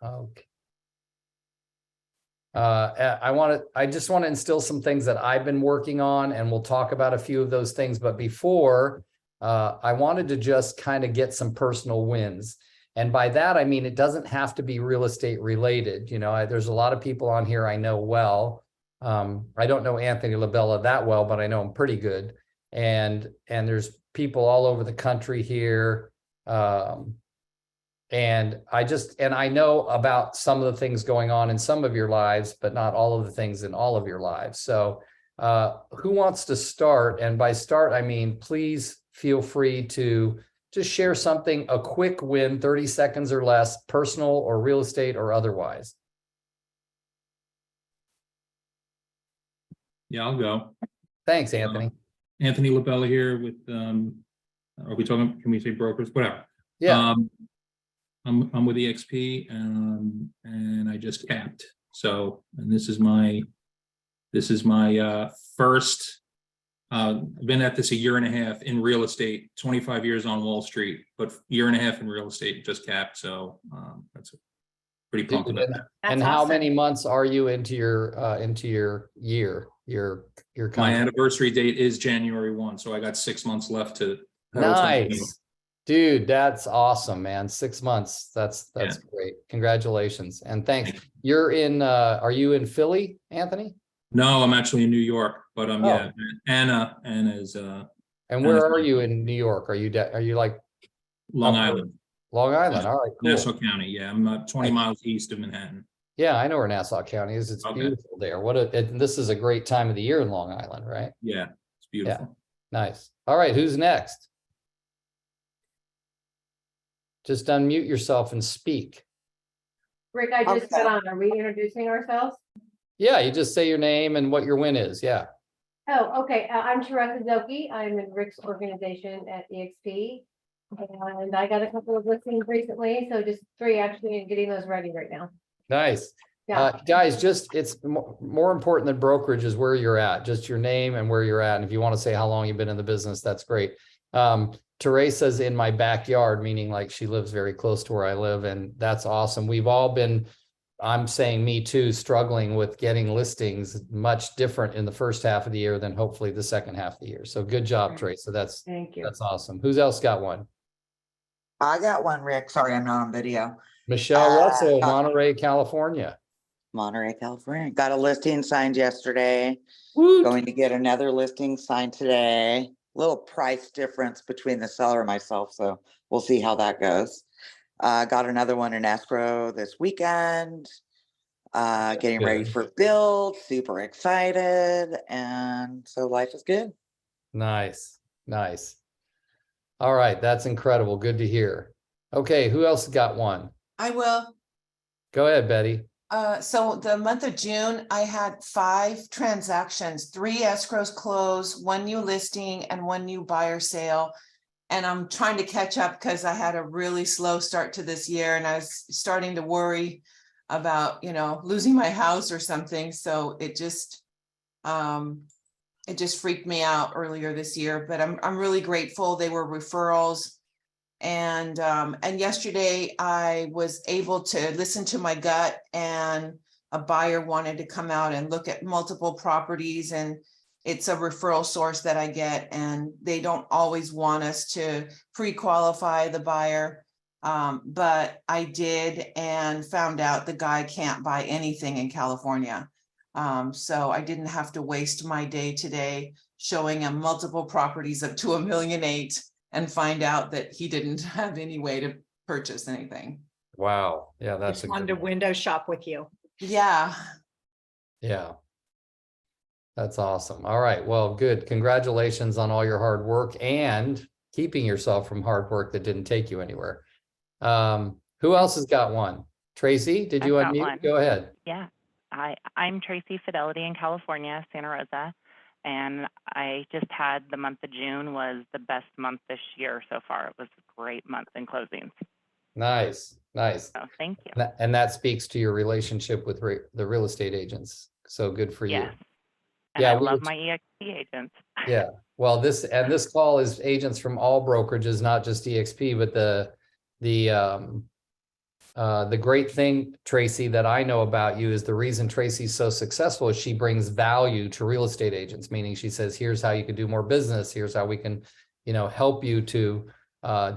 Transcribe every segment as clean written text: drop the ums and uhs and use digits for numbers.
Okay. I just want to instill some things that I've been working on, and we'll talk about a few of those things. But before, I wanted to just kind of get some personal wins. And by that, I mean, it doesn't have to be real estate related. You know, there's a lot of people on here I know well. I don't know Anthony Labella that well, but I know him pretty good. And there's people all over the country here. And I know about some of the things going on in some of your lives, but not all of the things in all of your lives. So who wants to start? And by start, I mean, please feel free to just share something, a quick win, 30 seconds or less, personal or real estate or otherwise. Yeah, I'll go. Thanks, Anthony. Anthony Labella here with, are we talking, can we say brokers? Whatever. Yeah. I'm with EXP, and I just capped. So, and this is my first, I've been at this a year and a half in real estate, 25 years on Wall Street, but year and a half in real estate, just capped. So that's pretty pumped about that. And how many months are you into your year? Your My contract? anniversary date is January 1, so I got 6 months left to. Nice. Dude, that's awesome, man. 6 months. That's Yeah. great. Congratulations. And thanks. You're in, are you in Philly, Anthony? No, I'm actually in New York, but yeah, Oh. Anna is And where are you in New York? Are you like Long up Island, Long Island? All right, cool. Nassau County. Yeah, I'm 20 miles east of Manhattan. Yeah, I know where Nassau County is. It's Okay. beautiful there. This is a great time of the year in Long Island, right? Yeah, it's beautiful. Nice. All right, who's next? Just unmute yourself and speak. Rick, I just got on. Are we introducing ourselves? Yeah, you just say your name and what your win is. Yeah. Oh, okay. I'm Teresa Zoki. I'm in Rick's organization at EXP. And I got a couple of listings recently, so just 3 actually, and getting those ready right now. Nice. Yeah. Guys, it's more important than brokerage is where you're at, just your name and where you're at. And if you want to say how long you've been in the business, that's great. Teresa's in my backyard, meaning like she lives very close to where I live. And that's awesome. We've all been, I'm saying me too, struggling with getting listings much different in the first half of the year than hopefully the second half of the year. So good job, Teresa. Thank you. That's awesome. Who's else got one? I got one, Rick. Sorry, I'm not on video. Michelle Russell, Monterey, California. Monterey, California. Got a listing signed yesterday. Woot. Going to get another listing signed today. Little price difference between the seller and myself, so we'll see how that goes. Got another one in escrow this weekend. Getting ready for build. Super excited, and so life is good. Nice. All right, that's incredible. Good to hear. Okay, who else got one? I will. Go ahead, Betty. So the month of June, I had 5 transactions, 3 escrows closed, 1 new listing and 1 new buyer sale. And I'm trying to catch up because I had a really slow start to this year and I was starting to worry about, losing my house or something. So it just freaked me out earlier this year, but I'm really grateful. They were referrals. And yesterday I was able to listen to my gut, and a buyer wanted to come out and look at multiple properties, and it's a referral source that I get, and they don't always want us to pre-qualify the buyer. But I did, and found out the guy can't buy anything in California. So I didn't have to waste my day today showing him multiple properties up to $1.8 million and find out that he didn't have any way to purchase anything. Wow. Yeah, that's Just wanted to window shop with you. Yeah. Yeah. That's awesome. All right. Well, good. Congratulations on all your hard work and keeping yourself from hard work that didn't take you anywhere. Who else has got one? Tracy, did you unmute? One. Go ahead. Yeah. I'm Tracy Fidelity in California, Santa Rosa. And I just had the month of June was the best month this year so far. It was a great month in closings. Nice. So thank you. And that speaks to your relationship with the real estate agents. So good for you. Yes. And Yeah, I love my EXP agents. Yeah. Well, this call is agents from all brokerages, not just EXP, but the great thing, Tracy, that I know about you is the reason Tracy's so successful is she brings value to real estate agents, meaning she says, here's how you can do more business. Here's how we can, help you to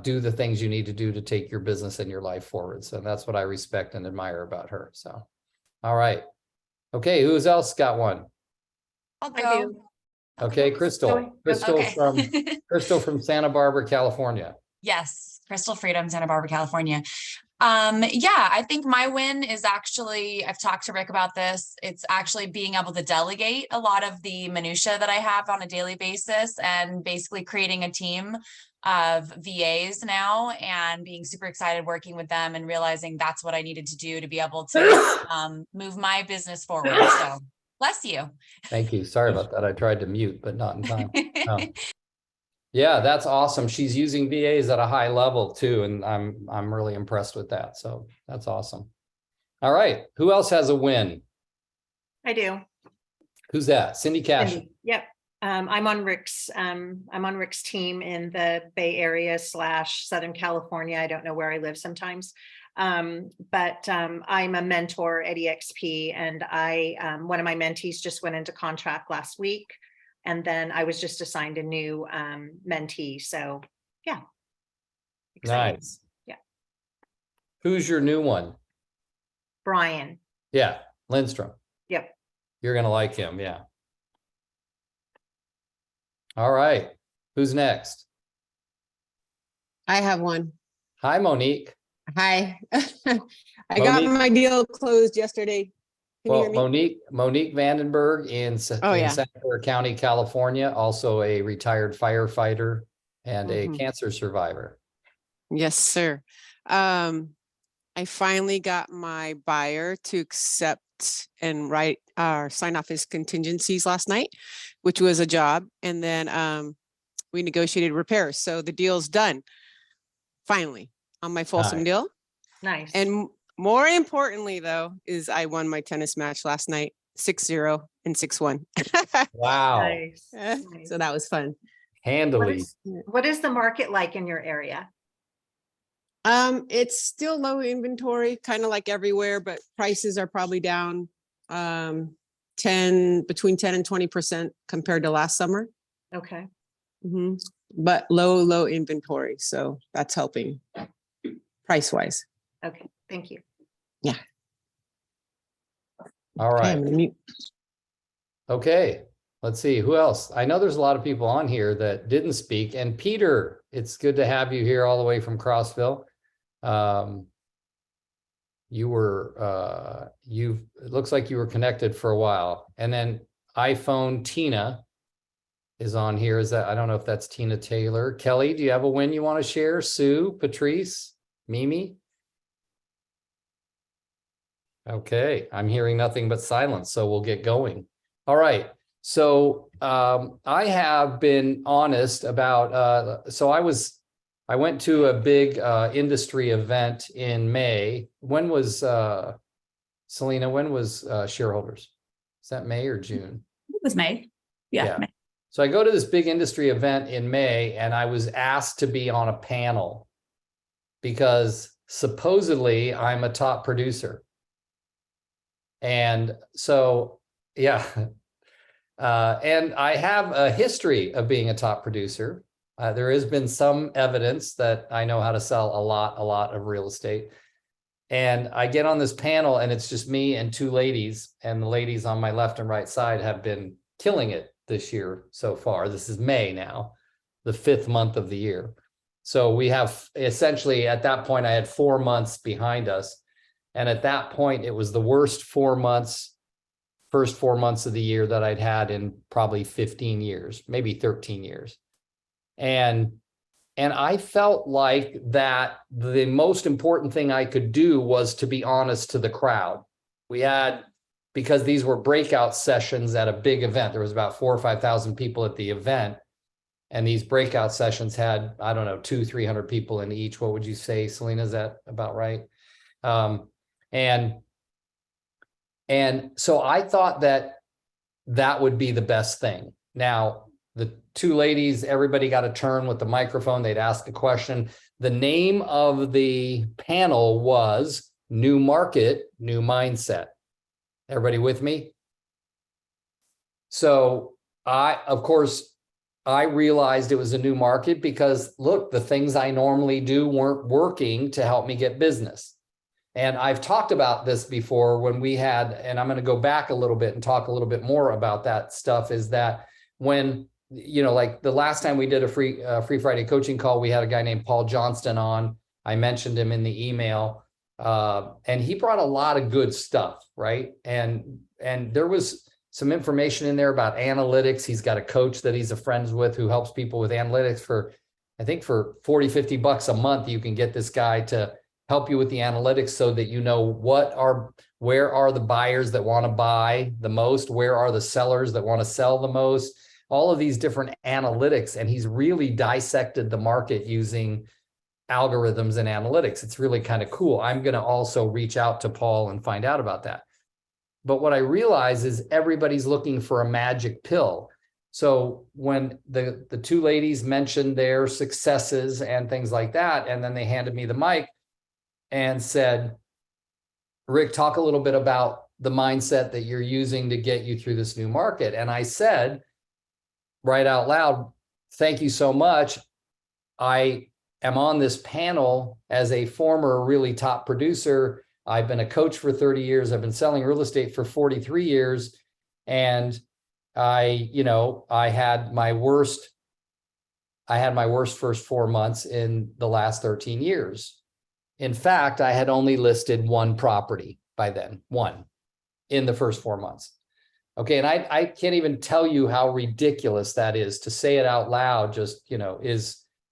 do the things you need to do to take your business and your life forward. So that's what I respect and admire about her. So, all right. Okay, who's else got one? I'll I go. do. Okay, Crystal. Crystal Okay. from Santa Barbara, California. Yes, Crystal Freedom, Santa Barbara, California. Yeah, I think my win is actually, I've talked to Rick about this. It's actually being able to delegate a lot of the minutia that I have on a daily basis and basically creating a team of VAs now and being super excited working with them and realizing that's what I needed to do to be able to move my business forward. So bless you. Thank you. Sorry about that. I tried to mute, but not in time. Oh. Yeah, that's awesome. She's using VAs at a high level too, and I'm really impressed with that. So that's awesome. All right, who else has a win? I do. Who's that? Cindy Cash. Cindy. Yep. I'm on Rick's team in the Bay Area / Southern California. I don't know where I live sometimes. But I'm a mentor at EXP, and one of my mentees just went into contract last week. And then I was just assigned a new mentee. So yeah. Excited. Nice. Yeah. Who's your new one? Brian. Yeah, Lindstrom. Yep. You're gonna like him, yeah. All right, who's next? I have one. Hi, Monique. Hi. I got Monique. my deal closed yesterday. Can you Well, hear me? Monique Vandenberg in Oh, yeah. Santa Clara County, California, also a retired firefighter and a Mhm. cancer survivor. Yes, sir. I finally got my buyer to accept and sign off his contingencies last night, which was a job. And then we negotiated repairs. So the deal's done. Finally, on my Folsom Nice. deal. Nice. And more importantly, though, is I won my tennis match last night, 6-0 and 6-1. Wow, Nice. Nice. So that was fun. handily. What is the market like in your area? It's still low inventory, kind of like everywhere, but prices are probably down between 10 and 20% compared to last summer. Okay. Mhm. But low inventory, so that's helping price wise. Okay. Thank you. All Okay, right. I'm gonna mute. Okay, let's see, who else? I know there's a lot of people on here that didn't speak, and Peter, it's good to have you here all the way from Crossville. It looks like you were connected for a while, and then iPhone Tina is on here. I don't know if that's Tina Taylor. Kelly, do you have a win you want to share? Sue, Patrice, Mimi? Okay, I'm hearing nothing but silence, so we'll get going. All right, so I have been honest about, I went to a big industry event in May. When was, Selena, when was shareholders? Is that May or June? It was May. Yeah. Yeah. May. So I go to this big industry event in May, and I was asked to be on a panel because supposedly I'm a top producer. And so, yeah, and I have a history of being a top producer. There has been some evidence that I know how to sell a lot of real estate. And I get on this panel, and it's just me and two ladies, and the ladies on my left and right side have been killing it this year so far. This is May now, the 5th month of the year. So we have essentially, at that point, I had 4 months behind us. And at that point, it was the worst 4 months, first 4 months of the year that I'd had in probably 15 years, maybe 13 years. And I felt like that the most important thing I could do was to be honest to the crowd. Because these were breakout sessions at a big event, there was about 4,000 or 5,000 people at the event. And these breakout sessions had, I don't know, 200-300 people in each. What would you say, Selena? Is that about right? And so I thought that would be the best thing. Now, the two ladies, everybody got a turn with the microphone. They'd ask a question. The name of the panel was New Market, New Mindset. Everybody with me? So of course, I realized it was a new market because look, the things I normally do weren't working to help me get business. And I've talked about this before when we had, and I'm going to go back a little bit and talk a little bit more about that stuff, is that when, like the last time we did a Free Friday coaching call, we had a guy named Paul Johnston on. I mentioned him in the email, and he brought a lot of good stuff, right? And there was some information in there about analytics. He's got a coach that he's a friends with who helps people with analytics for, I think for $40-50 a month, you can get this guy to help you with the analytics so that you know where are the buyers that want to buy the most, where are the sellers that want to sell the most, all of these different analytics. And he's really dissected the market using algorithms and analytics. It's really kind of cool. I'm going to also reach out to Paul and find out about that. But what I realize is everybody's looking for a magic pill. So when the two ladies mentioned their successes and things like that, and then they handed me the mic and said, Rick, talk a little bit about the mindset that you're using to get you through this new market. And I said, right out loud, thank you so much. I am on this panel as a former really top producer. I've been a coach for 30 years. I've been selling real estate for 43 years. And I had my worst first 4 months in the last 13 years. In fact, I had only listed one property by then, one in the first 4 months. Okay. And I can't even tell you how ridiculous that is. To say it out loud just,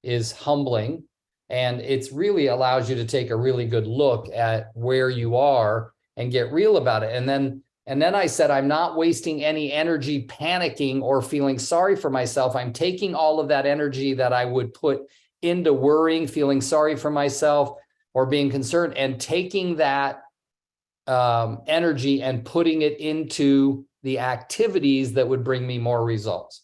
is humbling. And it's really allows you to take a really good look at where you are and get real about it. And then I said, I'm not wasting any energy panicking or feeling sorry for myself. I'm taking all of that energy that I would put into worrying, feeling sorry for myself, or being concerned, and taking that energy and putting it into the activities that would bring me more results.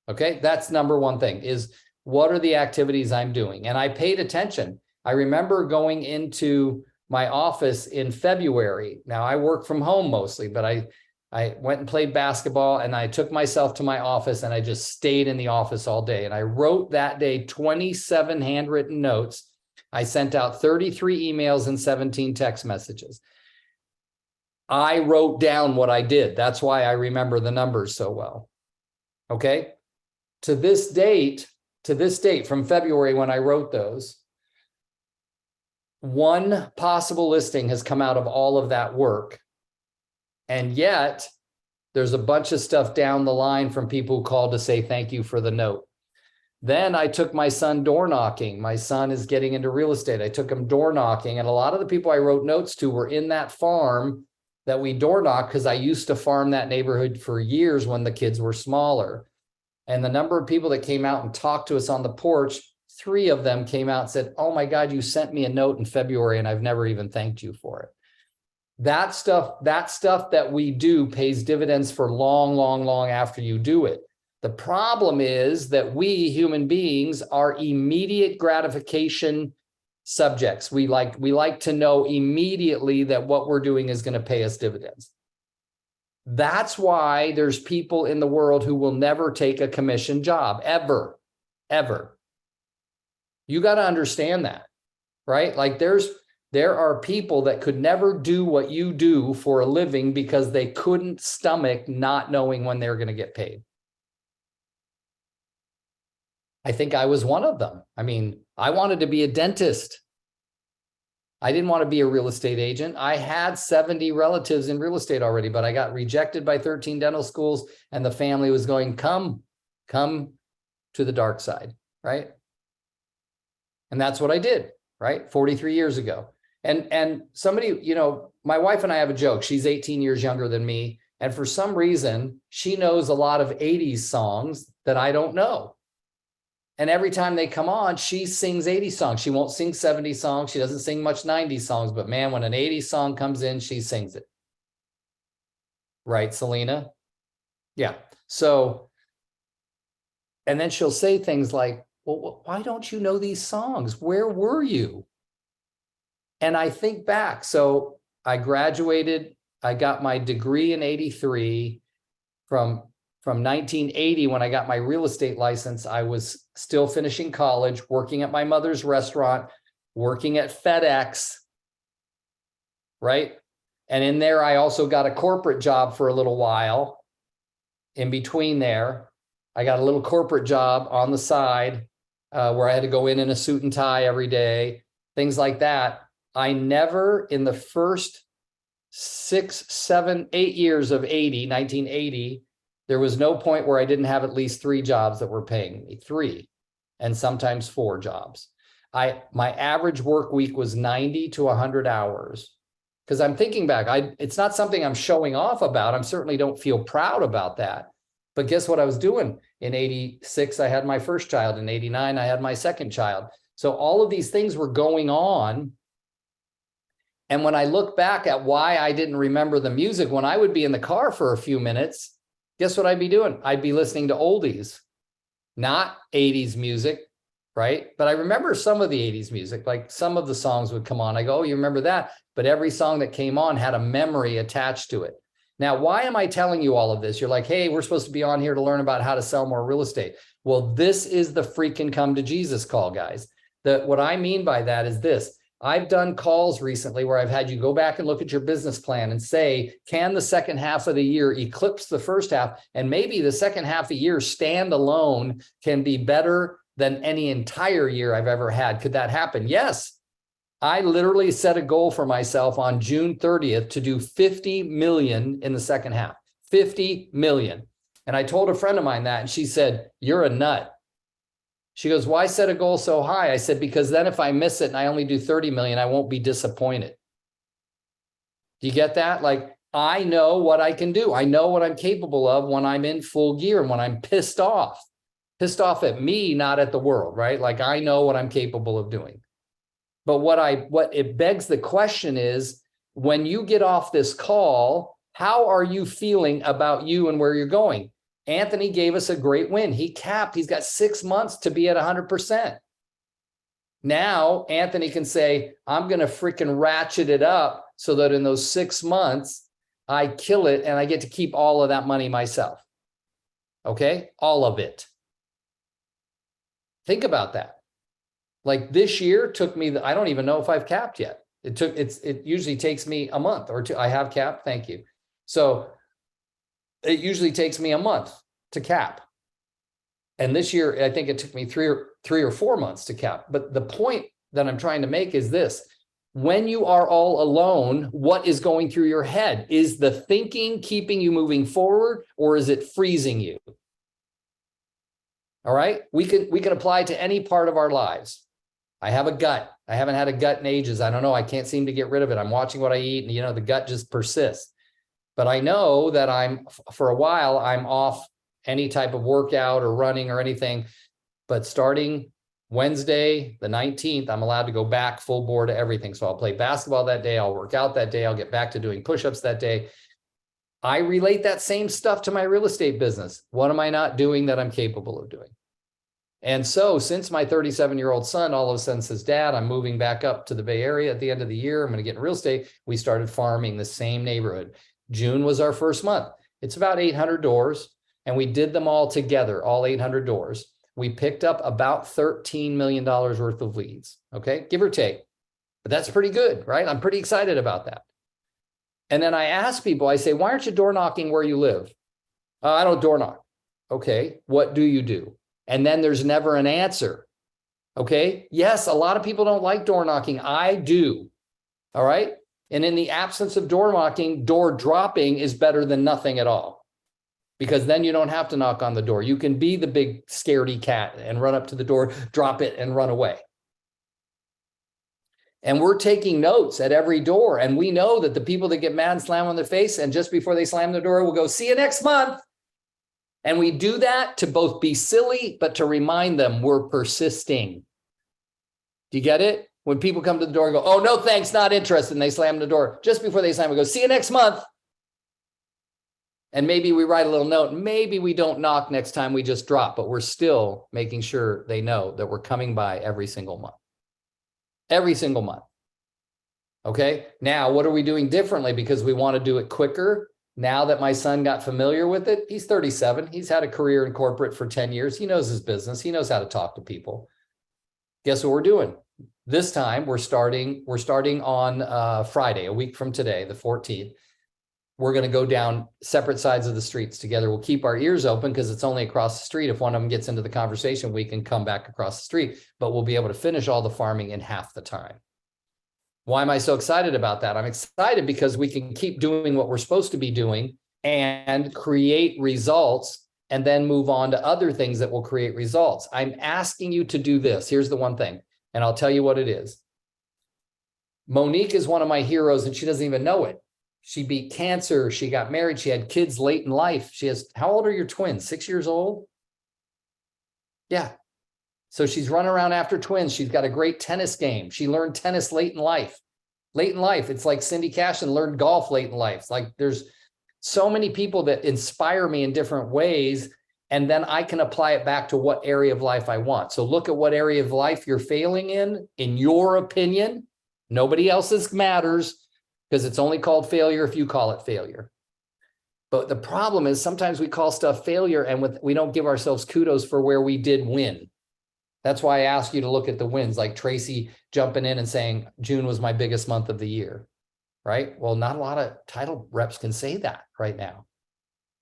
Okay, that's number one thing, is what are the activities I'm doing? And I paid attention. I remember going into my office in February. Now I work from home mostly, but I went and played basketball, and I took myself to my office and I just stayed in the office all day. And I wrote that day 27 handwritten notes. I sent out 33 emails and 17 text messages. I wrote down what I did. That's why I remember the numbers so well. Okay. To this date, from February when I wrote those, one possible listing has come out of all of that work. And yet there's a bunch of stuff down the line from people who called to say thank you for the note. Then I took my son door knocking. My son is getting into real estate. I took him door knocking, and a lot of the people I wrote notes to were in that farm that we door knocked, because I used to farm that neighborhood for years when the kids were smaller. And the number of people that came out and talked to us on the porch, 3 of them came out and said, oh my God, you sent me a note in February and I've never even thanked you for it. That stuff that we do pays dividends for long, long, long after you do it. The problem is that we human beings are immediate gratification subjects. We like to know immediately that what we're doing is going to pay us dividends. That's why there's people in the world who will never take a commission job, ever. You got to understand that, right? Like there are people that could never do what you do for a living because they couldn't stomach not knowing when they're going to get paid. I think I was one of them. I mean, I wanted to be a dentist. I didn't want to be a real estate agent. I had 70 relatives in real estate already, but I got rejected by 13 dental schools, and the family was going, come to the dark side, right? And that's what I did, right? 43 years ago. And somebody, my wife and I have a joke. She's 18 years younger than me. And for some reason, she knows a lot of 80s songs that I don't know. And every time they come on, she sings 80 songs. She won't sing 70 songs. She doesn't sing much 90 songs, but man, when an 80 song comes in, she sings it. Right, Selena? Yeah. So And then she'll say things like, well, why don't you know these songs? Where were you? And I think back, so I graduated, I got my degree in 83. From 1980, when I got my real estate license, I was still finishing college, working at my mother's restaurant, working at FedEx, right? And in there, I also got a corporate job for a little while. In between there, I got a little corporate job on the side where I had to go in a suit and tie every day, things like that. I never, in the first 6, 7, 8 years of 1980, there was no point where I didn't have at least 3 jobs that were paying me, 3, and sometimes 4 jobs. My average work week was 90 to 100 hours. Because I'm thinking back, it's not something I'm showing off about. I certainly don't feel proud about that. But guess what I was doing? In 86, I had my first child. In 89, I had my second child. So all of these things were going on. And when I look back at why I didn't remember the music, when I would be in the car for a few minutes, guess what I'd be doing? I'd be listening to oldies, not 80s music, right? But I remember some of the 80s music, like some of the songs would come on. I go, oh, you remember that? But every song that came on had a memory attached to it. Now, why am I telling you all of this? You're like, hey, we're supposed to be on here to learn about how to sell more real estate. Well, this is the freaking come to Jesus call, guys. What I mean by that is this. I've done calls recently where I've had you go back and look at your business plan and say, can the second half of the year eclipse the first half? And maybe the second half of the year standalone can be better than any entire year I've ever had. Could that happen? Yes. I literally set a goal for myself on June 30th to do 50 million in the second half, 50 million. And I told a friend of mine that, and she said, you're a nut. She goes, why set a goal so high? I said, because then if I miss it and I only do 30 million, I won't be disappointed. Do you get that? Like, I know what I can do. I know what I'm capable of when I'm in full gear and when I'm pissed off at me, not at the world, right? Like, I know what I'm capable of doing. But what it begs the question is, when you get off this call, how are you feeling about you and where you're going? Anthony gave us a great win. He capped. He's got 6 months to be at 100%. Now, Anthony can say, I'm going to freaking ratchet it up so that in those 6 months, I kill it and I get to keep all of that money myself. Okay? All of it. Think about that. Like, this year took me, I don't even know if I've capped yet. It usually takes me a month or two. I have capped. Thank you. So it usually takes me a month to cap. And this year, I think it took me three or 4 months to cap. But the point that I'm trying to make is this. When you are all alone, what is going through your head? Is the thinking keeping you moving forward, or is it freezing you? All right. We can apply to any part of our lives. I have a gut. I haven't had a gut in ages. I don't know. I can't seem to get rid of it. I'm watching what I eat, and the gut just persists. But I know that for a while, I'm off any type of workout or running or anything. But starting Wednesday, the 19th, I'm allowed to go back full bore to everything. So I'll play basketball that day. I'll work out that day. I'll get back to doing push-ups that day. I relate that same stuff to my real estate business. What am I not doing that I'm capable of doing? And so since my 37-year-old son all of a sudden says, Dad, I'm moving back up to the Bay Area at the end of the year, I'm going to get in real estate, we started farming the same neighborhood. June was our first month. It's about 800 doors, and we did them all together, all 800 doors. We picked up about $13 million worth of leads, okay, give or take. But that's pretty good, right? I'm pretty excited about that. And then I ask people, I say, why aren't you door knocking where you live? I don't door knock. Okay, what do you do? And then there's never an answer. Okay, yes, a lot of people don't like door knocking. I do. All right. And in the absence of door knocking, door dropping is better than nothing at all. Because then you don't have to knock on the door. You can be the big scaredy cat and run up to the door, drop it, and run away. And we're taking notes at every door. And we know that the people that get mad and slam on their face, and just before they slam the door, we'll go, see you next month. And we do that to both be silly, but to remind them we're persisting. Do you get it? When people come to the door and go, oh, no, thanks, not interested, and they slam the door. Just before they slam, we go, see you next month. And maybe we write a little note, maybe we don't knock next time, we just drop, but we're still making sure they know that we're coming by every single month. Every single month. Okay, now what are we doing differently because we want to do it quicker? Now that my son got familiar with it, he's 37. He's had a career in corporate for 10 years. He knows his business. He knows how to talk to people. Guess what we're doing? This time we're starting on Friday, a week from today, the 14th. We're going to go down separate sides of the streets together. We'll keep our ears open because it's only across the street. If one of them gets into the conversation, we can come back across the street, but we'll be able to finish all the farming in half the time. Why am I so excited about that? I'm excited because we can keep doing what we're supposed to be doing and create results and then move on to other things that will create results. I'm asking you to do this. Here's the one thing, and I'll tell you what it is. Monique is one of my heroes and she doesn't even know it. She beat cancer. She got married. She had kids late in life. She has, how old are your twins? 6 years old? Yeah. So she's running around after twins. She's got a great tennis game. She learned tennis late in life. Late in life. It's like Cindy Cashin learned golf late in life. It's like there's so many people that inspire me in different ways. And then I can apply it back to what area of life I want. So look at what area of life you're failing in your opinion. Nobody else's matters. Because it's only called failure if you call it failure. But the problem is sometimes we call stuff failure and we don't give ourselves kudos for where we did win. That's why I ask you to look at the wins, like Tracy jumping in and saying, June was my biggest month of the year, right? Well, not a lot of title reps can say that right now,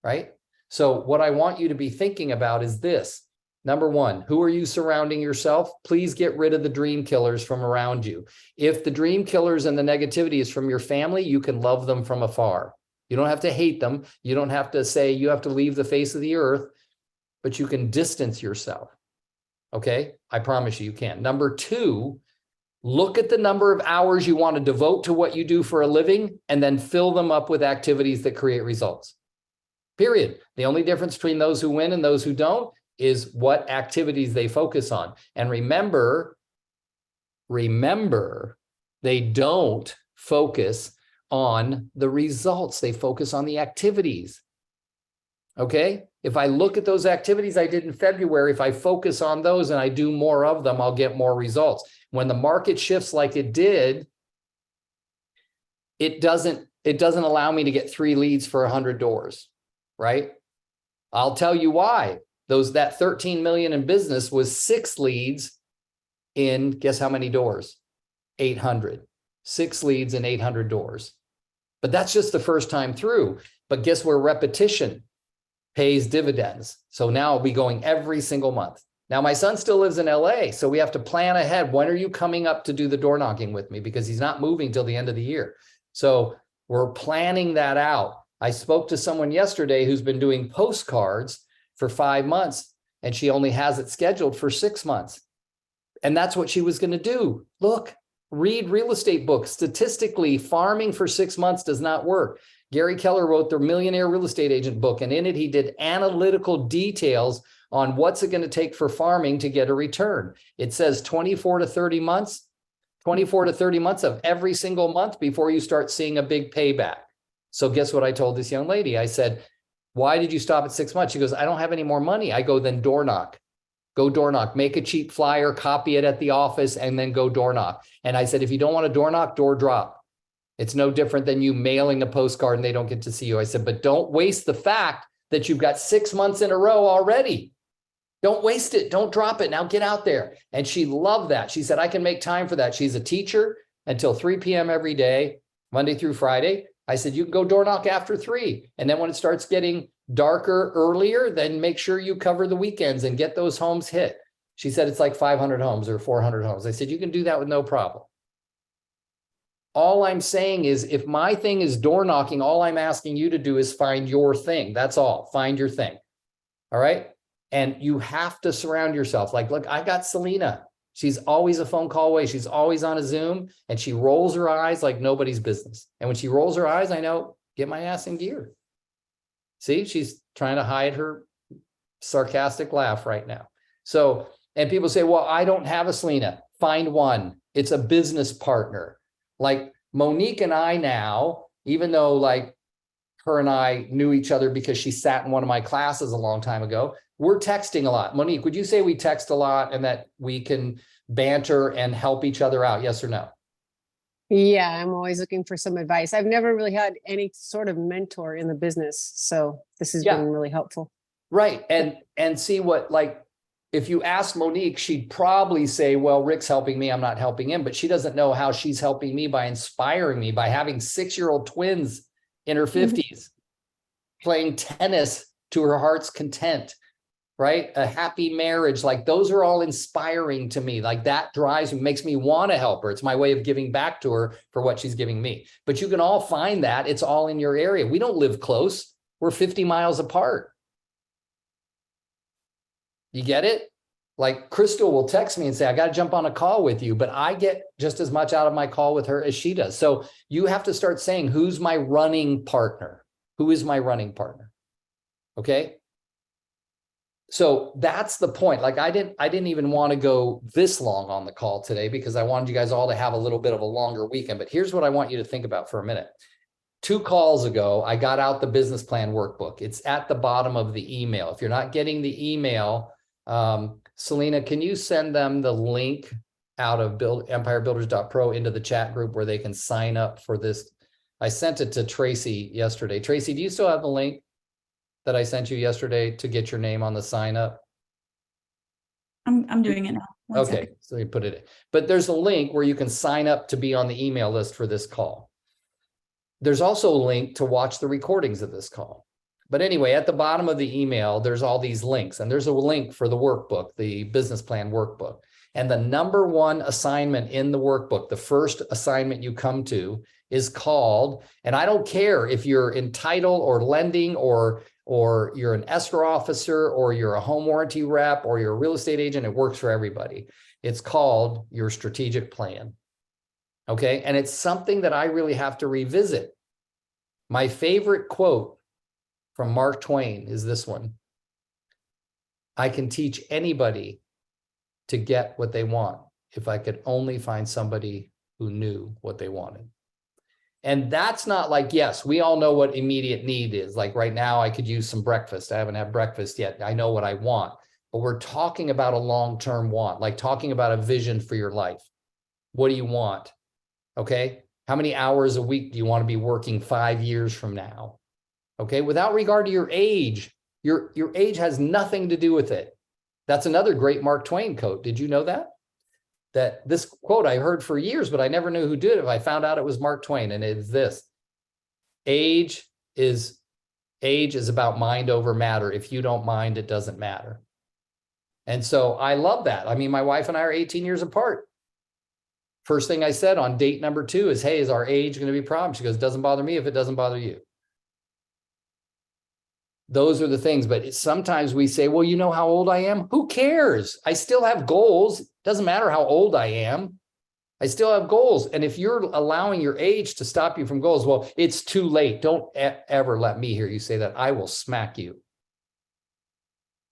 right? So what I want you to be thinking about is this. Number one, who are you surrounding yourself? Please get rid of the dream killers from around you. If the dream killers and the negativity is from your family, you can love them from afar. You don't have to hate them. You don't have to say you have to leave the face of the earth, but you can distance yourself. Okay, I promise you can. Number two, look at the number of hours you want to devote to what you do for a living and then fill them up with activities that create results. Period. The only difference between those who win and those who don't is what activities they focus on. And remember, they don't focus on the results. They focus on the activities. Okay? If I look at those activities I did in February, if I focus on those and I do more of them, I'll get more results. When the market shifts like it did, it doesn't allow me to get 3 leads for 100 doors, right? I'll tell you why. That 13 million in business was 6 leads in, guess how many doors? 800. 6 leads in 800 doors. But that's just the first time through. But guess where repetition pays dividends. So now I'll be going every single month. Now my son still lives in LA, so we have to plan ahead. When are you coming up to do the door knocking with me? Because he's not moving till the end of the year. So we're planning that out. I spoke to someone yesterday who's been doing postcards for 5 months, and she only has it scheduled for 6 months. And that's what she was going to do. Look, read real estate books. Statistically, farming for 6 months does not work. Gary Keller wrote the Millionaire Real Estate Agent book, and in it, he did analytical details on what's it going to take for farming to get a return. It says 24 to 30 months of every single month before you start seeing a big payback. So guess what I told this young lady? I said, why did you stop at 6 months? She goes, I don't have any more money. I go, then door knock. Go door knock. Make a cheap flyer, copy it at the office, and then go door knock. And I said, if you don't want to door knock, door drop. It's no different than you mailing a postcard and they don't get to see you. I said, but don't waste the fact that you've got 6 months in a row already. Don't waste it. Don't drop it. Now get out there. And she loved that. She said, I can make time for that. She's a teacher until 3 p.m. every day, Monday through Friday. I said, you can go door knock after 3. And then when it starts getting darker earlier, then make sure you cover the weekends and get those homes hit. She said, it's like 500 homes or 400 homes. I said, you can do that with no problem. All I'm saying is if my thing is door knocking, all I'm asking you to do is find your thing. That's all. Find your thing. All right. And you have to surround yourself. Like, look, I got Selena. She's always a phone call away. She's always on a Zoom and she rolls her eyes like nobody's business. And when she rolls her eyes, I know, get my ass in gear. See, she's trying to hide her sarcastic laugh right now. So, and people say, well, I don't have a Selena. Find one. It's a business partner. Like Monique and I now, even though like her and I knew each other because she sat in one of my classes a long time ago. We're texting a lot. Monique, would you say we text a lot and that we can banter and help each other out? Yes or no? Yeah, I'm always looking for some advice. I've never really had any sort of mentor in the business, so this has Yeah. been really helpful. Right. And see what, like, if you ask Monique, she'd probably say, well, Rick's helping me, I'm not helping him, but she doesn't know how she's helping me by inspiring me, by having 6-year-old twins in her 50s, playing tennis to her heart's content, right? A happy marriage. Like, those are all inspiring to me. Like, that drives me, makes me want to help her. It's my way of giving back to her for what she's giving me. But you can all find that. It's all in your area. We don't live close. We're 50 miles apart. You get it? Like, Crystal will text me and say, I got to jump on a call with you, but I get just as much out of my call with her as she does. So you have to start saying, who's my running partner? Who is my running partner? Okay. So that's the point. Like, I didn't even want to go this long on the call today because I wanted you guys all to have a little bit of a longer weekend. But here's what I want you to think about for a minute. 2 calls ago, I got out the business plan workbook. It's at the bottom of the email. If you're not getting the email, Selena, can you send them the link out of empirebuilders.pro into the chat group where they can sign up for this? I sent it to Tracy yesterday. Tracy, do you still have the link that I sent you yesterday to get your name on the sign up? I'm doing it now. One Okay, second. so you put it in. But there's a link where you can sign up to be on the email list for this call. There's also a link to watch the recordings of this call. But anyway, at the bottom of the email, there's all these links, and there's a link for the workbook, the business plan workbook. And the number 1 assignment in the workbook, the first assignment you come to, is called, and I don't care if you're in title or lending or you're an escrow officer or you're a home warranty rep or you're a real estate agent, it works for everybody. It's called your strategic plan. Okay. And it's something that I really have to revisit. My favorite quote from Mark Twain is this one: I can teach anybody to get what they want if I could only find somebody who knew what they wanted. And that's not like, yes, we all know what immediate need is. Like right now, I could use some breakfast. I haven't had breakfast yet. I know what I want, but we're talking about a long-term want, like talking about a vision for your life. What do you want? Okay. How many hours a week do you want to be working 5 years from now? Okay. Without regard to your age, your age has nothing to do with it. That's another great Mark Twain quote. Did you know that? That this quote I heard for years, but I never knew who did it. I found out it was Mark Twain, and it's this: age is about mind over matter. If you don't mind, it doesn't matter. And so I love that. I mean, my wife and I are 18 years apart. First thing I said on date number 2 is, hey, is our age going to be a problem? She goes, doesn't bother me if it doesn't bother you. Those are the things. But sometimes we say, well, you know how old I am? Who cares? I still have goals. Doesn't matter how old I am. I still have goals. And if you're allowing your age to stop you from goals, well, it's too late. Don't ever let me hear you say that. I will smack you.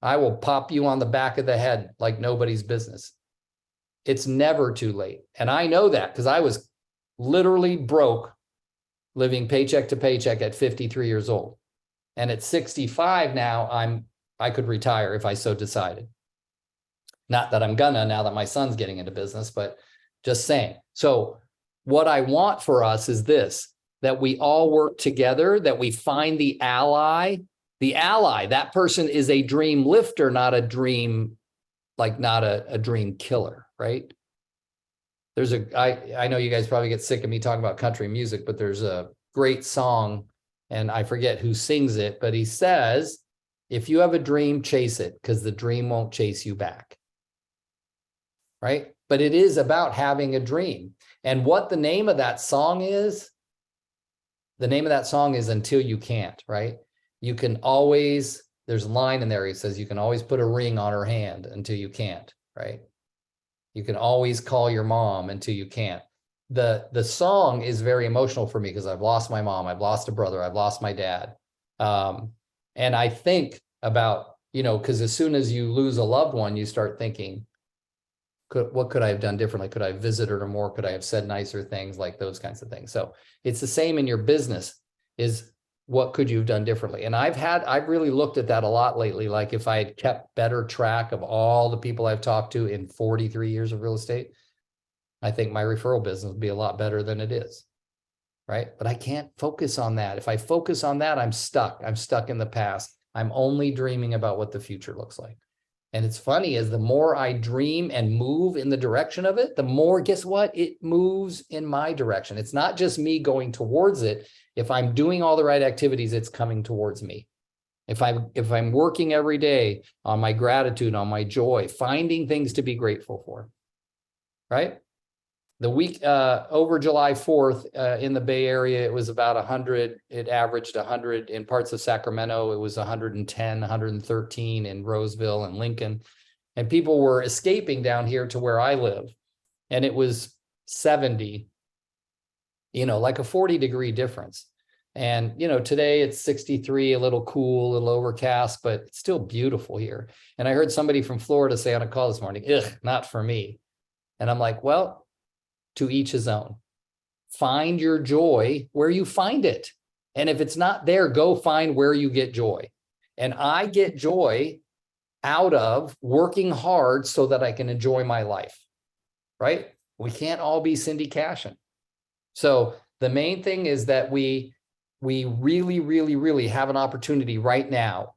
I will pop you on the back of the head like nobody's business. It's never too late. And I know that because I was literally broke, living paycheck to paycheck at 53 years old. And at 65 now, I could retire if I so decided. Not that I'm gonna now that my son's getting into business, but just saying. So what I want for us is this: that we all work together, that we find the ally. The ally, that person is a dream lifter, not a dream, like not a dream killer, right? There's I know you guys probably get sick of me talking about country music, but there's a great song, and I forget who sings it, but he says, if you have a dream, chase it, because the dream won't chase you back. Right? But it is about having a dream. And what the name of that song is, the name of that song is Until You Can't, right? You can always, there's a line in there, he says, you can always put a ring on her hand until you can't, right? You can always call your mom until you can't. The song is very emotional for me because I've lost my mom, I've lost a brother, I've lost my dad. And I think about, because as soon as you lose a loved one, you start thinking, what could I have done differently? Could I have visited her more? Could I have said nicer things, like those kinds of things? So it's the same in your business. Is what could you have done differently? And I've really looked at that a lot lately. Like if I had kept better track of all the people I've talked to in 43 years of real estate, I think my referral business would be a lot better than it is. Right? But I can't focus on that. If I focus on that, I'm stuck. I'm stuck in the past. I'm only dreaming about what the future looks like. And it's funny, as the more I dream and move in the direction of it, the more, guess what? It moves in my direction. It's not just me going towards it. If I'm doing all the right activities, it's coming towards me. If I'm working every day on my gratitude, on my joy, finding things to be grateful for, right? The week over July 4th in the Bay Area, it was about 100. It averaged 100 in parts of Sacramento. It was 110, 113 in Roseville and Lincoln. And people were escaping down here to where I live. And it was 70, like a 40-degree difference. And, today it's 63, a little cool, a little overcast, but it's still beautiful here. And I heard somebody from Florida say on a call this morning, ugh, not for me. And I'm like, well, to each his own. Find your joy where you find it. And if it's not there, go find where you get joy. And I get joy out of working hard so that I can enjoy my life, right? We can't all be Cindy Cashin. So the main thing is that we really, really, really have an opportunity right now.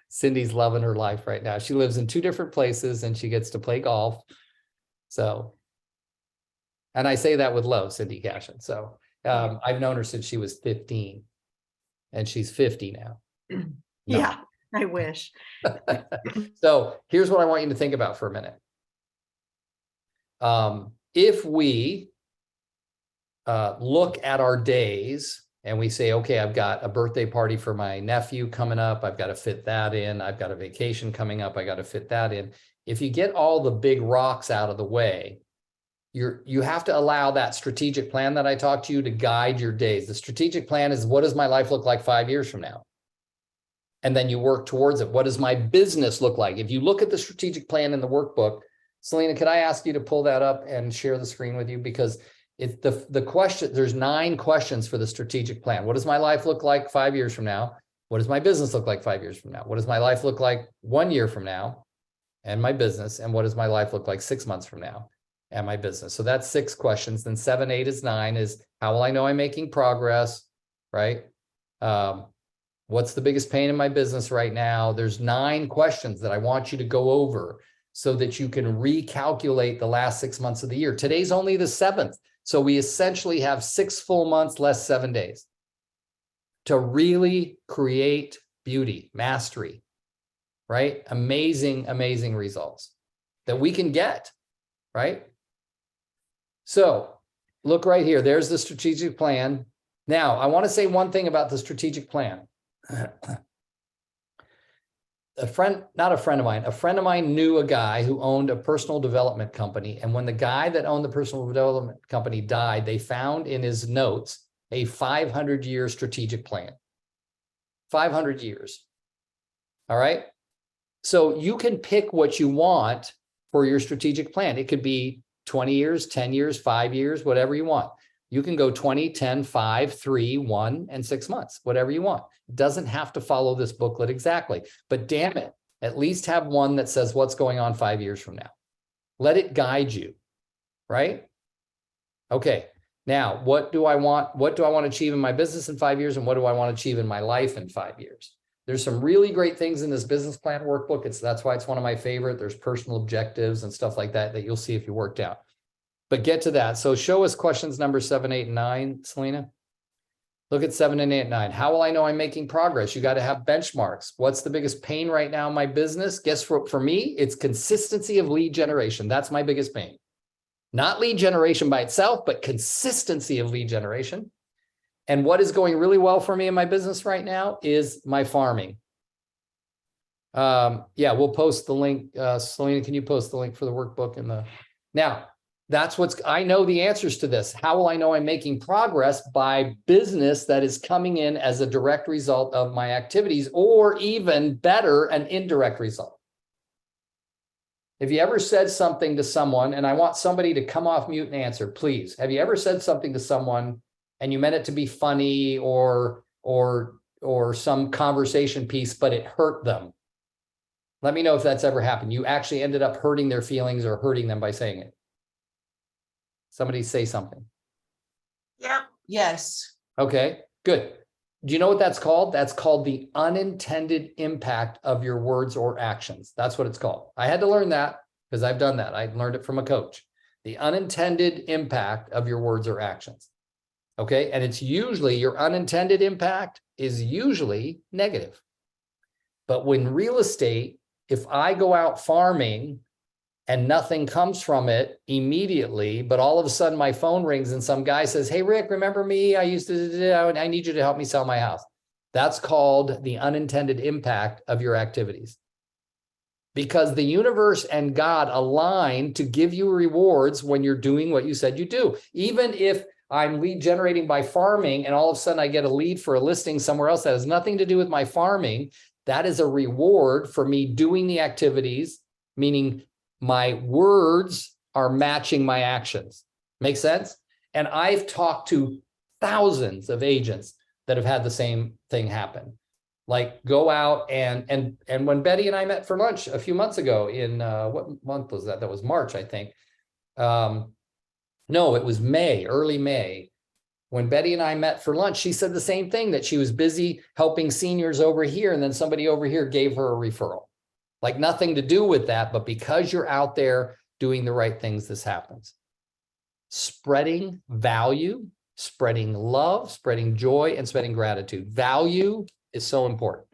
Cindy's loving her life right now. She lives in 2 different places and she gets to play golf. So, and I say that with love, Cindy Cashin. So I've known her since she was 15 and she's 50 now. No. Yeah, I wish. So here's what I want you to think about for a minute. If we look at our days and we say, okay, I've got a birthday party for my nephew coming up. I've got to fit that in. I've got a vacation coming up. I got to fit that in. If you get all the big rocks out of the way, you have to allow that strategic plan that I talked to you to guide your days. The strategic plan is, what does my life look like 5 years from now? And then you work towards it. What does my business look like? If you look at the strategic plan in the workbook, Selena, could I ask you to pull that up and share the screen with you? Because it's the question, there's 9 questions for the strategic plan. What does my life look like 5 years from now? What does my business look like 5 years from now? What does my life look like 1 year from now? And my business. And what does my life look like 6 months from now? And my business. So that's 6 questions. Then 7, 8 is 9 is, how will I know I'm making progress, right? What's the biggest pain in my business right now? There's 9 questions that I want you to go over so that you can recalculate the last 6 months of the year. Today's only the 7th. So we essentially have 6 full months less 7 days to really create beauty, mastery, right? Amazing, amazing results that we can get, right? So look right here. There's the strategic plan. Now, I want to say one thing about the strategic plan. A friend of mine knew a guy who owned a personal development company. And when the guy that owned the personal development company died, they found in his notes a 500-year strategic plan. 500 years. All right. So you can pick what you want for your strategic plan. It could be 20 years, 10 years, 5 years, whatever you want. You can go 20, 10, 5, 3, 1, and 6 months, whatever you want. It doesn't have to follow this booklet exactly, but damn it, at least have one that says what's going on 5 years from now. Let it guide you, right? Okay, now what do I want? What do I want to achieve in my business in 5 years? And what do I want to achieve in my life in 5 years? There's some really great things in this business plan workbook. That's why it's one of my favorite. There's personal objectives and stuff like that you'll see if you worked out. But get to that. So show us questions number 7, 8, and 9, Selena. Look at 7 and 8, 9. How will I know I'm making progress? You got to have benchmarks. What's the biggest pain right now in my business? Guess for me, it's consistency of lead generation. That's my biggest pain. Not lead generation by itself, but consistency of lead generation. And what is going really well for me in my business right now is my farming. Yeah, we'll post the link. Selena, can you post the link for the workbook? Now, that's I know the answers to this. How will I know I'm making progress? By business that is coming in as a direct result of my activities, or even better, an indirect result. Have you ever said something to someone, and I want somebody to come off mute and answer, please. Have you ever said something to someone and you meant it to be funny, or or some conversation piece, but it hurt them. Let me know if that's ever happened. You actually ended up hurting their feelings or hurting them by saying it. Somebody say something. Yep. Yes. Okay, good. Do you know what that's called? That's called the unintended impact of your words or actions. That's what it's called. I had to learn that because I've done that. I learned it from a coach. The unintended impact of your words or actions. Okay, and it's usually your unintended impact is usually negative. But when real estate, if I go out farming and nothing comes from it immediately, but all of a sudden my phone rings and some guy says, hey, Rick, remember me? I need you to help me sell my house. That's called the unintended impact of your activities. Because the universe and God align to give you rewards when you're doing what you said you do. Even if I'm lead generating by farming and all of a sudden I get a lead for a listing somewhere else that has nothing to do with my farming, that is a reward for me doing the activities, meaning my words are matching my actions. Make sense? And I've talked to thousands of agents that have had the same thing happen. Like go out and when Betty and I met for lunch a few months ago in what month was that? That was March, I think. No, it was May, early May. When Betty and I met for lunch, she said the same thing, that she was busy helping seniors over here, and then somebody over here gave her a referral. Like nothing to do with that, but because you're out there doing the right things, this happens. Spreading value, spreading love, spreading joy, and spreading gratitude. Value is so important.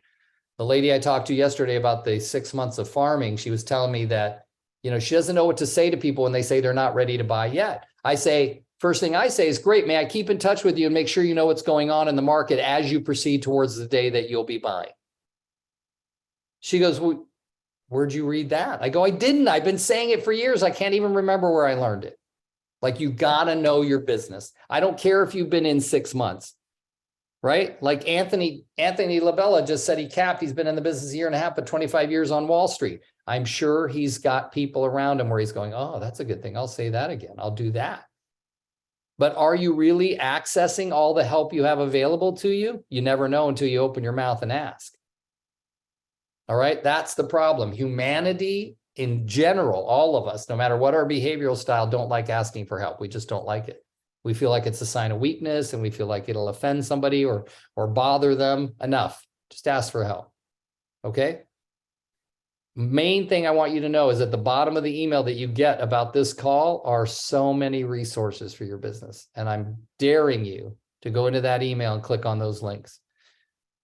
The lady I talked to yesterday about the 6 months of farming, she was telling me that, you know, she doesn't know what to say to people when they say they're not ready to buy yet. I say, first thing I say is, great, may I keep in touch with you and make sure you know what's going on in the market as you proceed towards the day that you'll be buying. She goes, well, where'd you read that? I go, I didn't. I've been saying it for years. I can't even remember where I learned it. Like, you gotta know your business. I don't care if you've been in 6 months, right? Like Anthony Labella just said he capped. He's been in the business a year and a half, but 25 years on Wall Street. I'm sure he's got people around him where he's going, oh, that's a good thing. I'll say that again. I'll do that. But are you really accessing all the help you have available to you? You never know until you open your mouth and ask. All right, that's the problem. Humanity in general, all of us, no matter what our behavioral style, don't like asking for help. We just don't like it. We feel like it's a sign of weakness, and we feel like it'll offend somebody or bother them. Enough. Just ask for help. Okay? Main thing I want you to know is at the bottom of the email that you get about this call are so many resources for your business. And I'm daring you to go into that email and click on those links.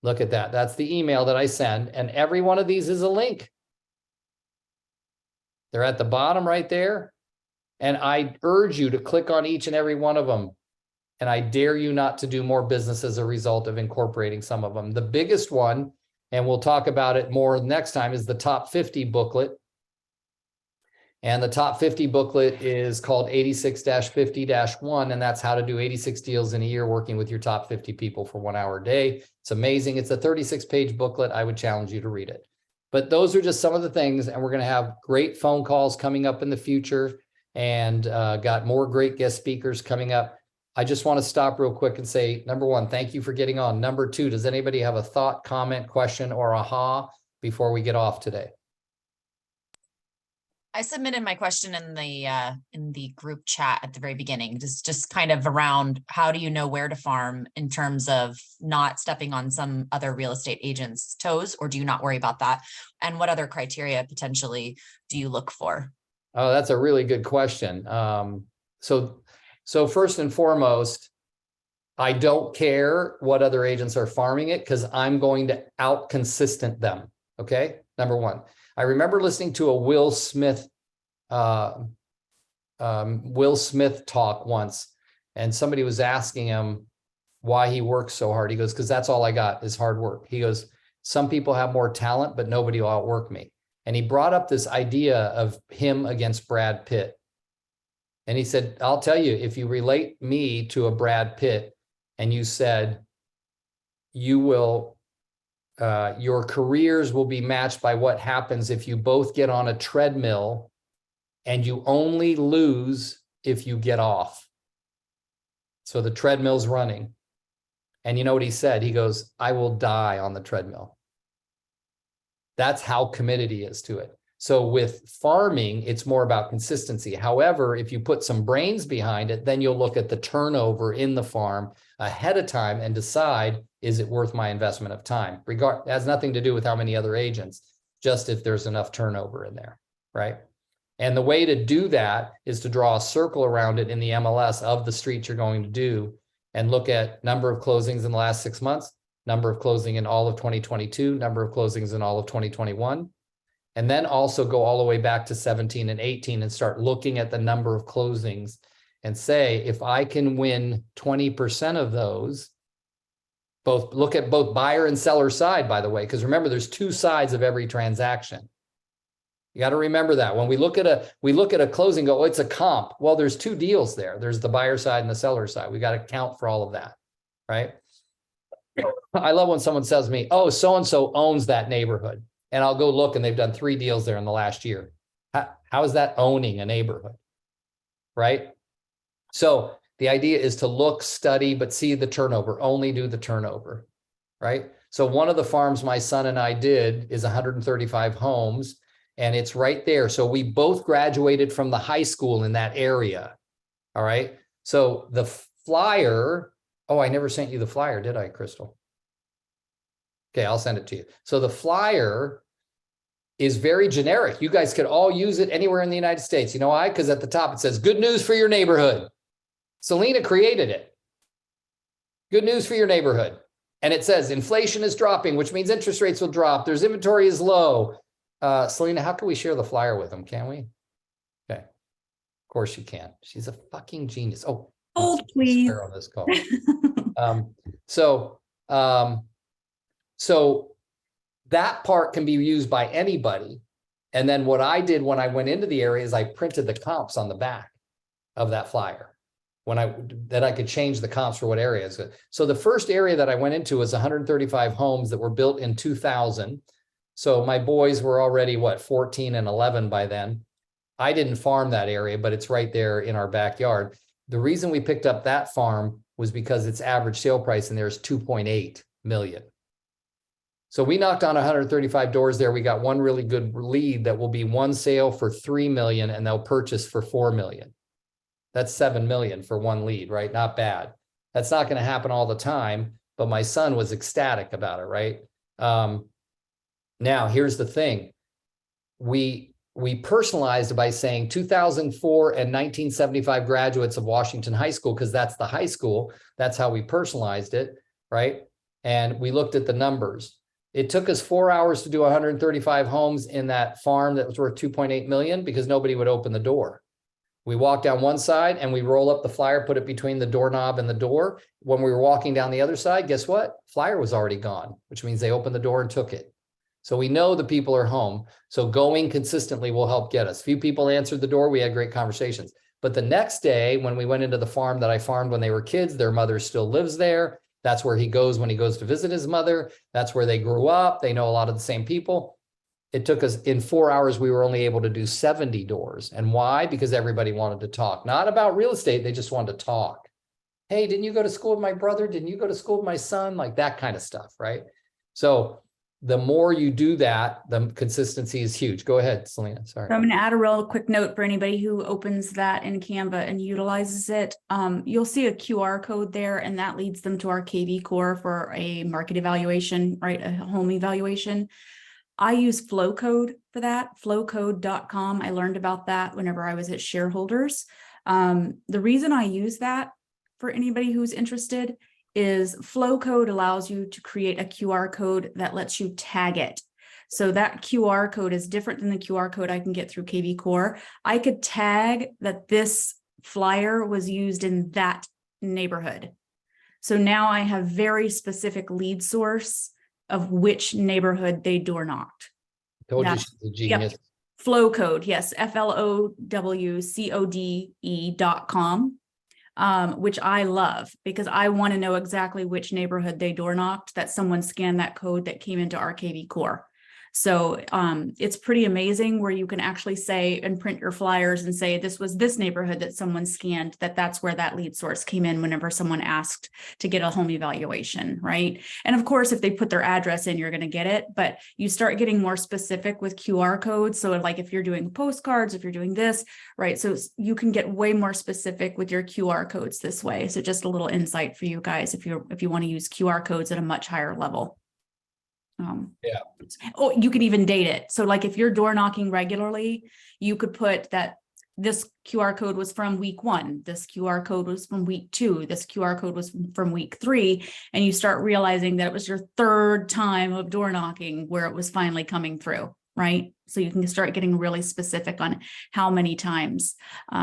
Look at that. That's the email that I send. And every one of these is a link. They're at the bottom right there. And I urge you to click on each and every one of them. And I dare you not to do more business as a result of incorporating some of them. The biggest one, and we'll talk about it more next time, is the Top 50 booklet. And the Top 50 booklet is called 86-50-1, and that's how to do 86 deals in a year working with your top 50 people for 1 hour a day. It's amazing. It's a 36-page booklet. I would challenge you to read it. But those are just some of the things, and we're going to have great phone calls coming up in the future, and got more great guest speakers coming up. I just want to stop real quick and say, number one, thank you for getting on. Number two, does anybody have a thought, comment, question, or aha before we get off today? I submitted my question in the group chat at the very beginning, just kind of around how do you know where to farm in terms of not stepping on some other real estate agent's toes, or do you not worry about that? And what other criteria potentially do you look for? Oh, that's a really good question. So first and foremost, I don't care what other agents are farming it because I'm going to out consistent them. Okay. Number one, I remember listening to a Will Smith talk once, and somebody was asking him why he works so hard. He goes, because that's all I got is hard work. He goes, some people have more talent, but nobody will outwork me. And he brought up this idea of him against Brad Pitt. And he said, I'll tell you, if you relate me to a Brad Pitt and you said, you will, your careers will be matched by what happens if you both get on a treadmill and you only lose if you get off. So the treadmill's running. And you know what he said? He goes, I will die on the treadmill. That's how committed he is to it. So with farming, it's more about consistency. However, if you put some brains behind it, then you'll look at the turnover in the farm ahead of time and decide, is it worth my investment of time? It has nothing to do with how many other agents, just if there's enough turnover in there, right? And the way to do that is to draw a circle around it in the MLS of the streets you're going to do and look at number of closings in the last 6 months, number of closing in all of 2022, number of closings in all of 2021. And then also go all the way back to 17 and 18 and start looking at the number of closings and say, if I can win 20% of those, look at both buyer and seller side, by the way, because remember, there's two sides of every transaction. You got to remember that when we look at a closing, go, oh, it's a comp. Well, there's two deals there. There's the buyer side and the seller side. We got to count for all of that, right? I love when someone says to me, oh, so-and-so owns that neighborhood. And I'll go look and they've done 3 deals there in the last year. How is that owning a neighborhood? Right? So the idea is to look, study, but see the turnover, only do the turnover, right? So one of the farms my son and I did is 135 homes and it's right there. So we both graduated from the high school in that area. All right. So the flyer, oh, I never sent you the flyer, did I, Crystal? Okay, I'll send it to you. So the flyer is very generic. You guys could all use it anywhere in the United States. You know why? Because at the top it says, good news for your neighborhood. Selena created it. Good news for your neighborhood. And it says inflation is dropping, which means interest rates will drop. There's inventory is low. Selena, how can we share the flyer with them? Can we? Okay. Of course you can. She's a fucking genius. Oh, Hold, please. on this call. So that part can be used by anybody. And then what I did when I went into the area is I printed the comps on the back of that flyer. That I could change the comps for what areas. So the first area that I went into was 135 homes that were built in 2000. So my boys were already 14 and 11 by then. I didn't farm that area, but it's right there in our backyard. The reason we picked up that farm was because its average sale price in there is 2.8 million. So we knocked on 135 doors there. We got one really good lead that will be one sale for 3 million and they'll purchase for 4 million. That's 7 million for one lead, right? Not bad. That's not going to happen all the time, but my son was ecstatic about it, right? Now, here's the thing. We personalized it by saying 2004 and 1975 graduates of Washington High School, because that's the high school. That's how we personalized it, right? And we looked at the numbers. It took us 4 hours to do 135 homes in that farm that was worth 2.8 million because nobody would open the door. We walked down one side and we roll up the flyer, put it between the doorknob and the door. When we were walking down the other side, guess what? Flyer was already gone, which means they opened the door and took it. So we know the people are home. So going consistently will help get us. Few people answered the door. We had great conversations. But the next day, when we went into the farm that I farmed when they were kids, their mother still lives there. That's where he goes when he goes to visit his mother. That's where they grew up. They know a lot of the same people. It took us, in 4 hours, we were only able to do 70 doors. And why? Because everybody wanted to talk. Not about real estate. They just wanted to talk. Hey, didn't you go to school with my brother? Didn't you go to school with my son? Like that kind of stuff, right? So the more you do that, the consistency is huge. Go ahead, Selena. Sorry. So I'm going to add a real quick note for anybody who opens that in Canva and utilizes it. You'll see a QR code there, and that leads them to our KV Core for a market evaluation, right? A home evaluation. I use Flowcode for that, flowcode.com. I learned about that whenever I was at Shareholders. The reason I use that for anybody who's interested is Flowcode allows you to create a QR code that lets you tag it. So that QR code is different than the QR code I can get through KV Core. I could tag that this flyer was used in that neighborhood. So now I have very specific lead source of which neighborhood they door knocked. Told you she's a genius. Yep. Flowcode, yes, flowcode.com. Which I love because I want to know exactly which neighborhood they door knocked, that someone scanned that code that came into our KV Core. So it's pretty amazing where you can actually say and print your flyers and say, this was this neighborhood that someone scanned, that's where that lead source came in whenever someone asked to get a home evaluation, right? And of course, if they put their address in, you're going to get it, but you start getting more specific with QR codes. So like if you're doing postcards, if you're doing this, right? So you can get way more specific with your QR codes this way. So just a little insight for you guys if you want to use QR codes at a much higher level. Yeah. Oh, you could even date it. So like if you're door knocking regularly, you could put that this QR code was from week 1, this QR code was from week 2, this QR code was from week 3, and you start realizing that it was your 3rd time of door knocking where it was finally coming through, right? So you can start getting really specific on how many times.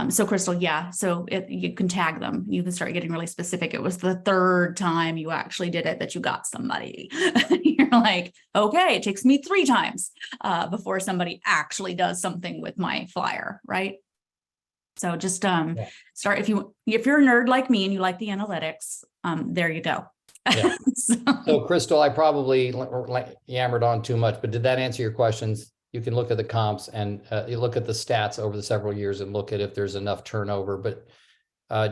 So Crystal, yeah, so you can tag them. You can start getting really specific. It was the 3rd time you actually did it that you got somebody. You're like, okay, it takes me 3 times before somebody actually does something with my flyer, right? So just start if you're a nerd like me and you like the analytics, there you go. Yeah. So Crystal, I probably yammered on too much, but did that answer your questions? You can look at the comps and you look at the stats over the several years and look at if there's enough turnover. But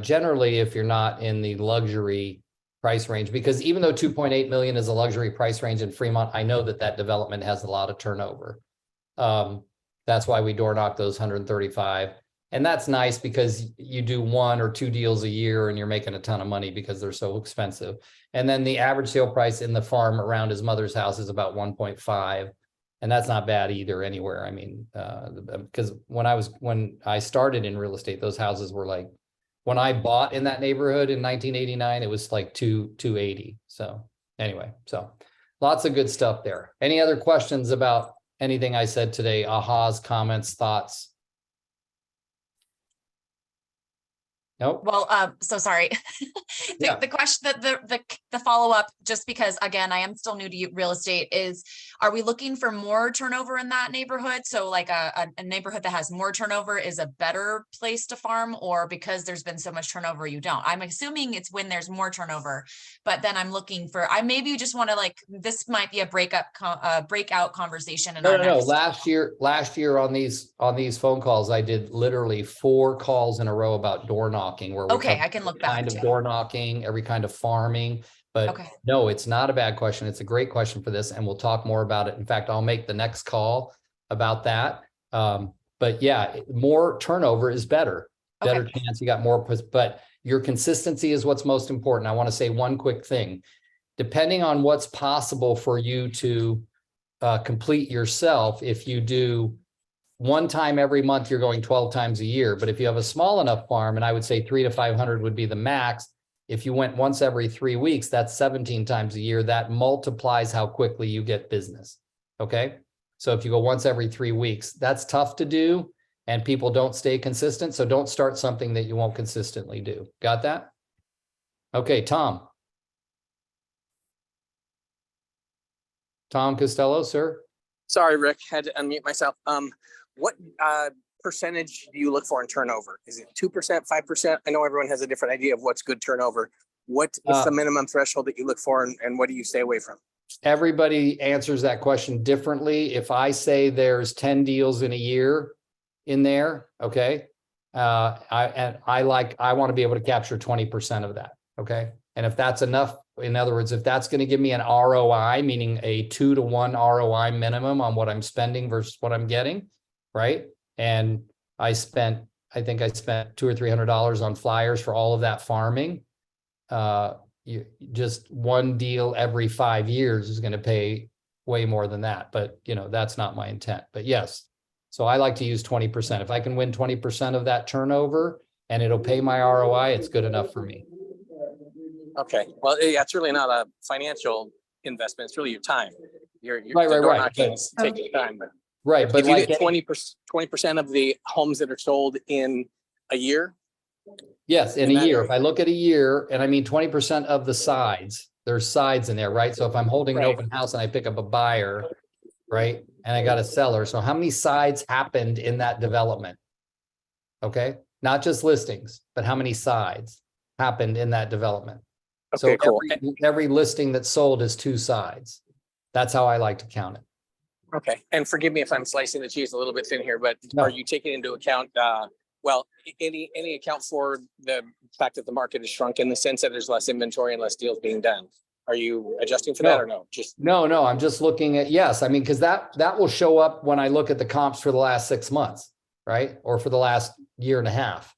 generally, if you're not in the luxury price range, because even though 2.8 million is a luxury price range in Fremont, I know that development has a lot of turnover. That's why we door knock those 135. And that's nice because you do 1 or 2 deals a year and you're making a ton of money because they're so expensive. And then the average sale price in the farm around his mother's house is about 1.5. And that's not bad either anywhere. I mean, because when I started in real estate, those houses were like, when I bought in that neighborhood in 1989, it was like 280. So anyway, so lots of good stuff there. Any other questions about anything I said today? Ahas, comments, thoughts? Nope. Well, so sorry. Yeah. The question, the follow-up, just because again, I am still new to real estate, is are we looking for more turnover in that neighborhood? So like a neighborhood that has more turnover is a better place to farm, or because there's been so much turnover, you don't? I'm assuming it's when there's more turnover, but then I'm looking for, I maybe just want to like, this might be a breakout conversation. No. Last year on these phone calls, I did literally 4 calls in a row about door knocking where we Okay, I can look back kind of too. door knocking, every kind of farming. But Okay. no, it's not a bad question. It's a great question for this, and we'll talk more about it. In fact, I'll make the next call about that. But yeah, more turnover is better. Better chance you got more, but your consistency is what's most important. I want to say one quick thing. Depending on what's possible for you to complete yourself, if you do 1 time every month, you're going 12 times a year. But if you have a small enough farm, and I would say 300 to 500 would be the max. If you went once every 3 weeks, that's 17 times a year. That multiplies how quickly you get business. Okay. So if you go once every 3 weeks, that's tough to do. And people don't stay consistent. So don't start something that you won't consistently do. Got that? Okay, Tom. Tom Costello, sir. Sorry, Rick, had to unmute myself. What percentage do you look for in turnover? Is it 2%, 5%? I know everyone has a different idea of what's good turnover. What's the minimum threshold that you look for, and what do you stay away from? Everybody answers that question differently. If I say there's 10 deals in a year in there, okay, I want to be able to capture 20% of that, okay? And if that's enough, in other words, if that's going to give me an ROI, meaning a 2 to 1 ROI minimum on what I'm spending versus what I'm getting, right? And I think I spent $200 or $300 on flyers for all of that farming. You just 1 deal every 5 years is going to pay way more than that, but that's not my intent. But yes, so I like to use 20%. If I can win 20% of that turnover and it'll pay my ROI, it's good enough for me. Okay, well, yeah, it's really not a financial investment. It's really your time. You're Right. knocking is taking time. But Right, but if you like get 20% of the homes that are sold in a year. yes, in a year. If I look at a year, and I mean 20% of the sides, there's sides in there, right? So if I'm holding an open house and I pick up a buyer, right, and I got a seller, so how many sides happened in that development? Okay, not just listings, but how many sides happened in that development? Okay, So cool. every listing that's sold is 2 sides. That's how I like to count it. Okay, and forgive me if I'm slicing the cheese a little bit thin here, but No. are you taking into account, any account for the fact that the market has shrunk in the sense that there's less inventory and less deals being done? Are you adjusting for that No. or no? Just, No, I'm just looking at, yes, I mean, because that will show up when I look at the comps for the last 6 months, right? Or for the last year and a half.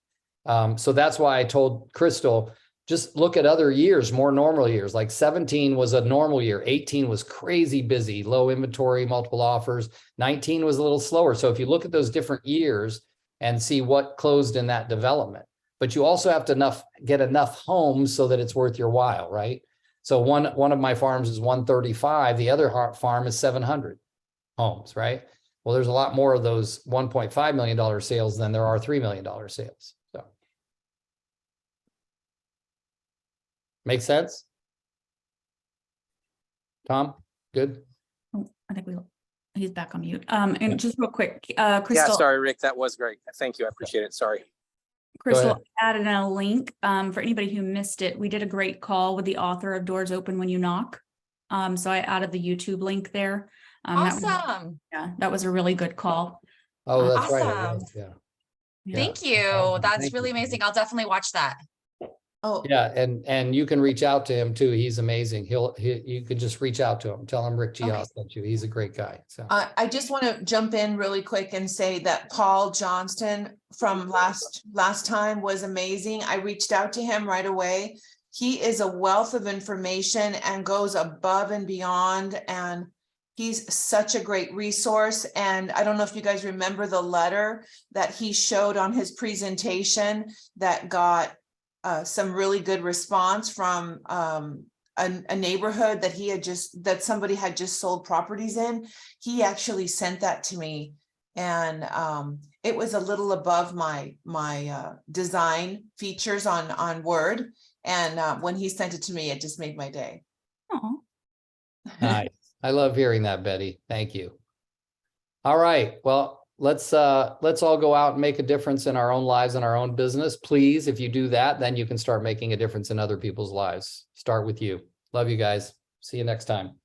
So that's why I told Crystal, just look at other years, more normal years, like 17 was a normal year. 18 was crazy busy, low inventory, multiple offers. 19 was a little slower. So if you look at those different years and see what closed in that development, but you also have to get enough homes so that it's worth your while, right? So one of my farms is 135, the other farm is 700 homes, right? Well, there's a lot more of those $1.5 million sales than there are $3 million sales. So. Make sense? Tom, good? Oh, I think he's back on mute. And just real quick, yeah, Crystal. sorry, Rick, that was great. Thank you. I appreciate it. Sorry. Crystal ahead. added in a link for anybody who missed it. We did a great call with the author of Doors Open When You Knock. So I added the YouTube link there. That was- Awesome. yeah, that was a really good call. Oh, that's right. it Awesome. was, Yeah. Yeah. Thank you. Awesome. That's Thank really you. amazing. I'll definitely watch that. Oh, Yeah, and you can reach out to him too. He's amazing. You could just reach out to him. Tell him Rick Gios sent you. He's a great guy. So I just want to jump in really quick and say that Paul Johnston from last time was amazing. I reached out to him right away. He is a wealth of information and goes above and beyond, and he's such a great resource. And I don't know if you guys remember the letter that he showed on his presentation that got some really good response from a neighborhood that somebody had just sold properties in. He actually sent that to me, and it was a little above my design features on Word. And when he sent it to me, it just made my day. Aw. nice. I love hearing that, Betty. Thank you. All right. Well, let's all go out and make a difference in our own lives and our own business. Please, if you do that, then you can start making a difference in other people's lives. Start with you. Love you guys. See you next time.